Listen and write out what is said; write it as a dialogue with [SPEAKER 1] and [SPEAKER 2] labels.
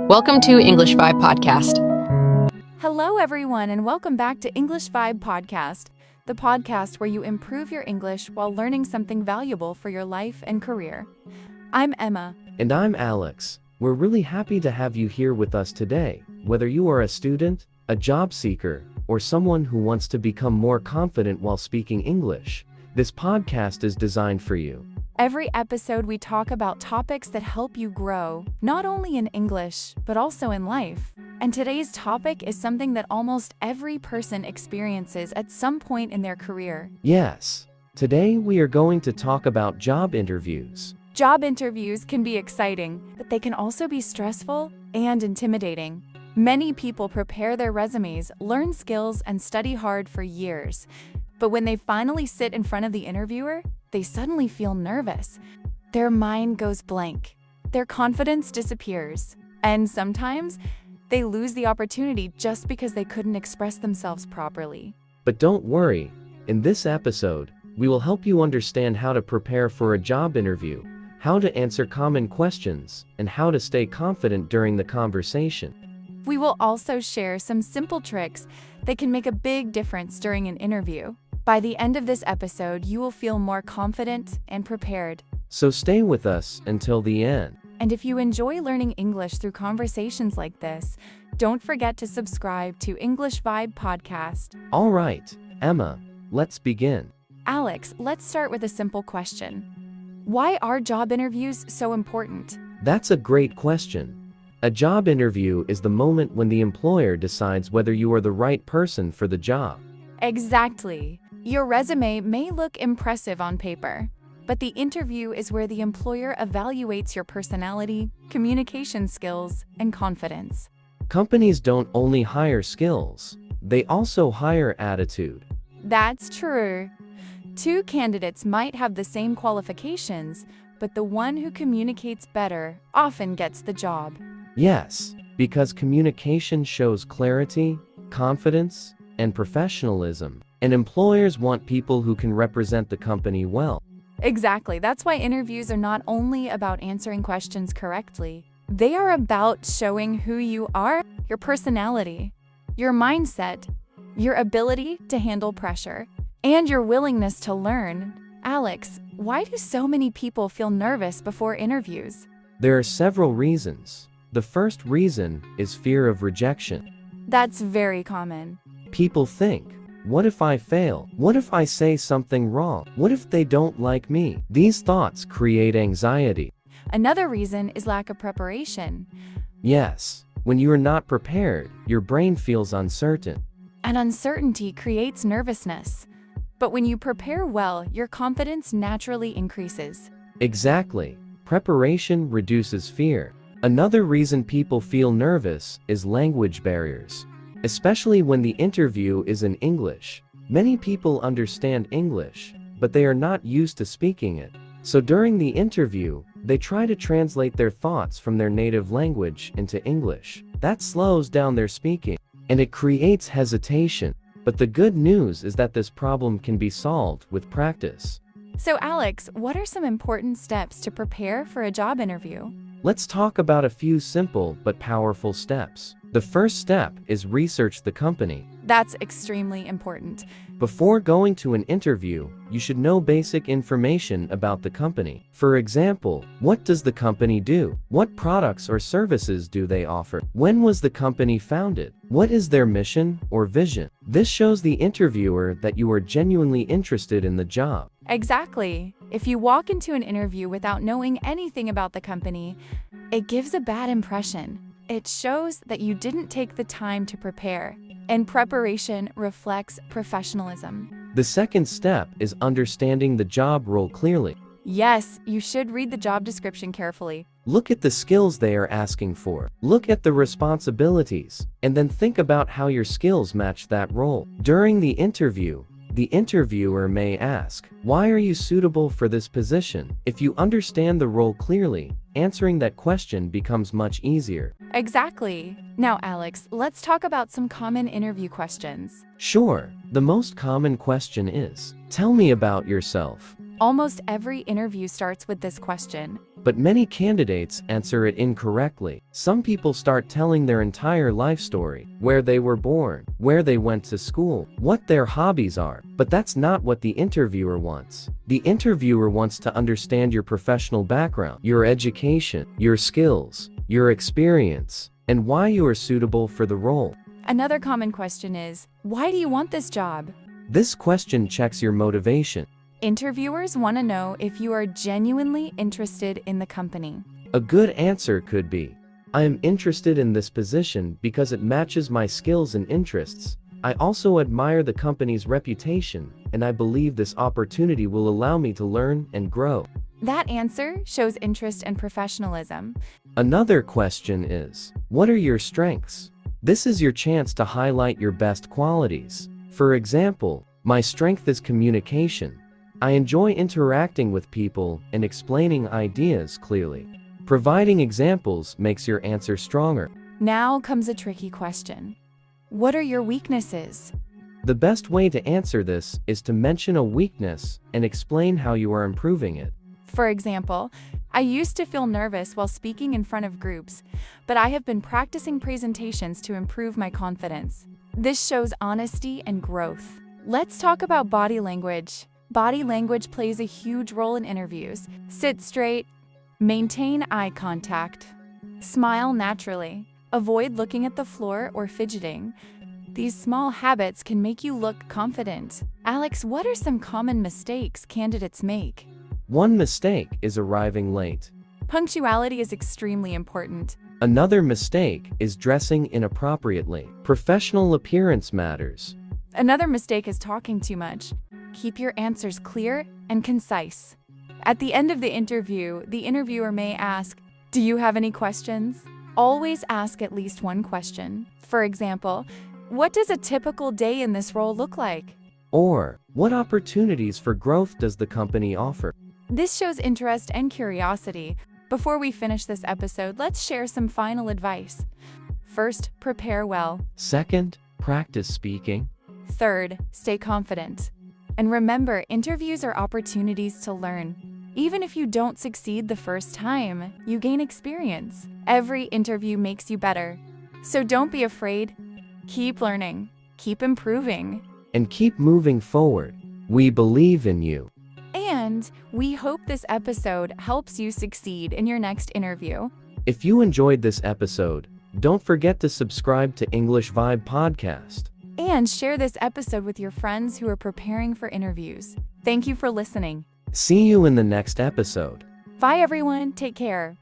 [SPEAKER 1] Welcome to EngVibe Podcast.
[SPEAKER 2] Hello, everyone, and welcome back to EngVibe Podcast, the podcast where you improve your English while learning something valuable for your life and career. I'm Emma.
[SPEAKER 3] And I'm Alex. We're really happy to have you here with us today. Whether you are a student, a job seeker, or someone who wants to become more confident while speaking English, this podcast is designed for you.
[SPEAKER 2] Every episode, we talk about topics that help you grow, not only in English, but also in life. And today's topic is something that almost every person experiences at some point in their career.
[SPEAKER 3] Yes. Today we are going to talk about job interviews.
[SPEAKER 2] Job interviews can be exciting, but they can also be stressful and intimidating. Many people prepare their resumes, learn skills, and study hard for years. But when they finally sit in front of the interviewer, they suddenly feel nervous. Their mind goes blank. Their confidence disappears. And sometimes, they lose the opportunity just because they couldn't express themselves properly.
[SPEAKER 3] But don't worry. In this episode, we will help you understand how to prepare for a job interview, how to answer common questions, and how to stay confident during the conversation.
[SPEAKER 2] We will also share some simple tricks that can make a big difference during an interview. By the end of this episode, you will feel more confident and prepared.
[SPEAKER 3] So stay with us until the end.
[SPEAKER 2] And if you enjoy learning English through conversations like this, don't forget to subscribe to EngVibe Podcast.
[SPEAKER 3] All right, Emma, let's begin.
[SPEAKER 2] Alex, let's start with a simple question. Why are job interviews so important?
[SPEAKER 3] That's a great question. A job interview is the moment when the employer decides whether you are the right person for the job.
[SPEAKER 2] Exactly. Your resume may look impressive on paper, but the interview is where the employer evaluates your personality, communication skills, and confidence.
[SPEAKER 3] Companies don't only hire skills, they also hire attitude.
[SPEAKER 2] That's true. Two candidates might have the same qualifications, but the one who communicates better often gets the job.
[SPEAKER 3] Yes, because communication shows clarity, confidence, and professionalism, and employers want people who can represent the company well.
[SPEAKER 2] Exactly. That's why interviews are not only about answering questions correctly. They are about showing who you are, your personality, your mindset, your ability to handle pressure, and your willingness to learn. Alex, why do so many people feel nervous before interviews?
[SPEAKER 3] There are several reasons. The first reason is fear of rejection.
[SPEAKER 2] That's very common.
[SPEAKER 3] People think, what if I fail? What if I say something wrong? What if they don't like me? These thoughts create anxiety.
[SPEAKER 2] Another reason is lack of preparation.
[SPEAKER 3] Yes, when you are not prepared, your brain feels uncertain.
[SPEAKER 2] And uncertainty creates nervousness. But when you prepare well, your confidence naturally increases.
[SPEAKER 3] Exactly. Preparation reduces fear. Another reason people feel nervous is language barriers. Especially when the interview is in English. Many people understand English, but they are not used to speaking it. So during the interview, they try to translate their thoughts from their native language into English. That slows down their speaking, and it creates hesitation. But the good news is that this problem can be solved with practice.
[SPEAKER 2] So Alex, what are some important steps to prepare for a job interview?
[SPEAKER 3] Let's talk about a few simple but powerful steps. The first step is research the company.
[SPEAKER 2] That's extremely important.
[SPEAKER 3] Before going to an interview, you should know basic information about the company. For example, what does the company do? What products or services do they offer? When was the company founded? What is their mission or vision? This shows the interviewer that you are genuinely interested in the job.
[SPEAKER 2] Exactly. If you walk into an interview without knowing anything about the company, it gives a bad impression. It shows that you didn't take the time to prepare, and preparation reflects professionalism.
[SPEAKER 3] The second step is understanding the job role clearly.
[SPEAKER 2] Yes, you should read the job description carefully.
[SPEAKER 3] Look at the skills they are asking for. Look at the responsibilities, and then think about how your skills match that role. During the interview, the interviewer may ask, why are you suitable for this position? If you understand the role clearly, answering that question becomes much easier.
[SPEAKER 2] Exactly. Now, Alex, let's talk about some common interview questions.
[SPEAKER 3] Sure. The most common question is, tell me about yourself.
[SPEAKER 2] Almost every interview starts with this question.
[SPEAKER 3] but many candidates answer it incorrectly. Some people start telling their entire life story, where they were born, where they went to school, what their hobbies are, but that's not what the interviewer wants. The interviewer wants to understand your professional background, your education, your skills, your experience, and why you are suitable for the role.
[SPEAKER 2] Another common question is, why do you want this job?
[SPEAKER 3] This question checks your motivation.
[SPEAKER 2] Interviewers want to know if you are genuinely interested in the company.
[SPEAKER 3] A good answer could be, I am interested in this position because it matches my skills and interests. I also admire the company's reputation, and I believe this opportunity will allow me to learn and grow.
[SPEAKER 2] That answer shows interest and professionalism.
[SPEAKER 3] Another question is, what are your strengths? This is your chance to highlight your best qualities. For example, my strength is communication. I enjoy interacting with people and explaining ideas clearly. Providing examples makes your answer stronger.
[SPEAKER 2] Now comes a tricky question. What are your weaknesses?
[SPEAKER 3] The best way to answer this is to mention a weakness and explain how you are improving it.
[SPEAKER 2] For example, I used to feel nervous while speaking in front of groups, but I have been practicing presentations to improve my confidence. This shows honesty and growth. Let's talk about body language. Body language plays a huge role in interviews. Sit straight, maintain eye contact, smile naturally, avoid looking at the floor or fidgeting. These small habits can make you look confident. Alex, what are some common mistakes candidates make?
[SPEAKER 3] One mistake is arriving late.
[SPEAKER 2] Punctuality is extremely important.
[SPEAKER 3] Another mistake is dressing inappropriately. Professional appearance matters.
[SPEAKER 2] Another mistake is talking too much. Keep your answers clear and concise. At the end of the interview, the interviewer may ask, "Do you have any questions?" Always ask at least one question. For example, what does a typical day in this role look like?
[SPEAKER 3] Or, what opportunities for growth does the company offer?
[SPEAKER 2] This shows interest and curiosity. Before we finish this episode, let's share some final advice. First, prepare well.
[SPEAKER 3] Second, practice speaking.
[SPEAKER 2] Third, stay confident. And remember, interviews are opportunities to learn. Even if you don't succeed the first time, you gain experience. Every interview makes you better. So don't be afraid. Keep learning, keep improving.
[SPEAKER 3] And keep moving forward. We believe in you.
[SPEAKER 2] And we hope this episode helps you succeed in your next interview.
[SPEAKER 3] If you enjoyed this episode, don't forget to subscribe to EngVibe Podcast.
[SPEAKER 2] And share this episode with your friends who are preparing for interviews. Thank you for listening.
[SPEAKER 3] See you in the next episode.
[SPEAKER 2] Bye everyone, take care.